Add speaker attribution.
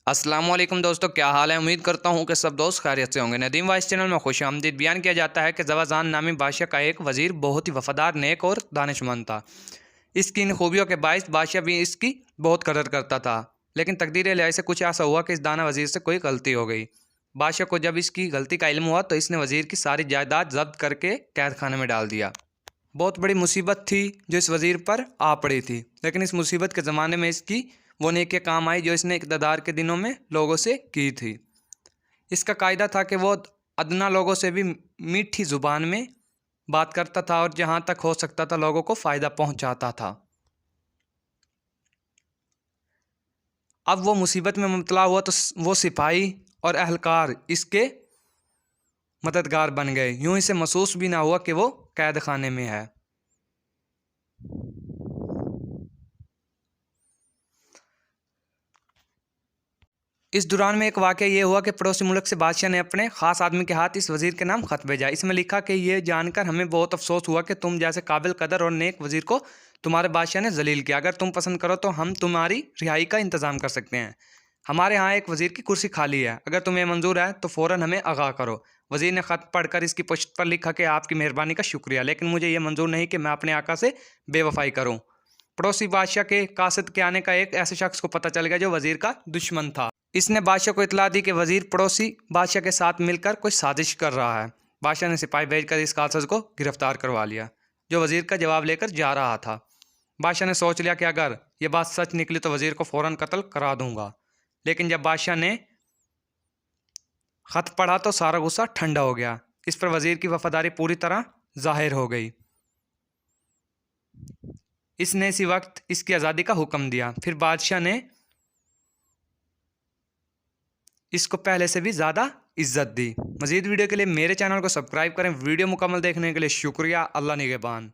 Speaker 1: अस्सलाम वालेकुम दोस्तों, क्या हाल है। उम्मीद करता हूँ कि सब दोस्त खैरियत से होंगे। नदीम वाइस चैनल में खुश आमदीद। बयान किया जाता है कि ज़वाज़ान नामी बादशाह का एक वज़ीर बहुत ही वफ़ादार, नेक और दानिशमंद था। इसकी इन खूबियों के बायस बादशाह भी इसकी बहुत कदर करता था। लेकिन तकदीर इलाही से कुछ ऐसा हुआ कि इस दाना वज़ीर से कोई गलती हो गई। बादशाह को जब इसकी गलती का इल्म हुआ तो इसने वज़ीर की सारी जायदाद जब्त करके कैद खाने में डाल दिया। बहुत बड़ी मुसीबत थी जो इस वज़ीर पर आ पड़ी थी, लेकिन इस मुसीबत के ज़माने में इसकी वो नेकियां काम आई जो इसने इक़्तिदार के दिनों में लोगों से की थी। इसका कायदा था कि वो अदना लोगों से भी मीठी ज़ुबान में बात करता था और जहाँ तक हो सकता था लोगों को फ़ायदा पहुँचाता था। अब वो मुसीबत में मुब्तला हुआ तो वो सिपाही और अहलकार इसके मददगार बन गए। यूँ इसे महसूस भी ना हुआ कि वो कैद खाने में है। इस दौरान में एक वाक़या ये हुआ कि पड़ोसी मुल्क से बादशाह ने अपने ख़ास आदमी के हाथ इस वज़ीर के नाम ख़त भेजा। इसमें लिखा कि ये जानकर हमें बहुत अफसोस हुआ कि तुम जैसे काबिल कदर और नेक वज़ीर को तुम्हारे बादशाह ने जलील किया। अगर तुम पसंद करो तो हम तुम्हारी रिहाई का इंतज़ाम कर सकते हैं। हमारे यहाँ एक वज़ीर की कुर्सी खाली है, अगर तुम्हें मंजूर है तो फ़ौरन हमें आगाह करो। वज़ीर ने ख़त पढ़कर इसकी पुश्त पर लिखा कि आपकी मेहरबानी का शुक्रिया, लेकिन मुझे ये मंजूर नहीं कि मैं अपने आका से बेवफ़ाई करूँ। पड़ोसी बादशाह के कासिद के आने का एक ऐसे शख्स को पता चल गया जो वज़ीर का दुश्मन था। इसने बादशाह को इतला दी कि वज़ीर पड़ोसी बादशाह के साथ मिलकर कोई साजिश कर रहा है। बादशाह ने सिपाही भेजकर इस कासिद को गिरफ्तार करवा लिया, जो वज़ीर का जवाब लेकर जा रहा था। बादशाह ने सोच लिया कि अगर ये बात सच निकली तो वज़ीर को फ़ौरन कत्ल करा दूंगा। लेकिन जब बादशाह ने ख़त पढ़ा तो सारा गुस्सा ठंडा हो गया। इस पर वज़ीर की वफ़ादारी पूरी तरह ज़ाहिर हो गई। इसने इसी वक्त इसकी आज़ादी का हुक्म दिया। फिर बादशाह ने इसको पहले से भी ज़्यादा इज्जत दी। मज़ीद वीडियो के लिए मेरे चैनल को सब्सक्राइब करें। वीडियो मुकम्मल देखने के लिए शुक्रिया। अल्लाह निगहबान।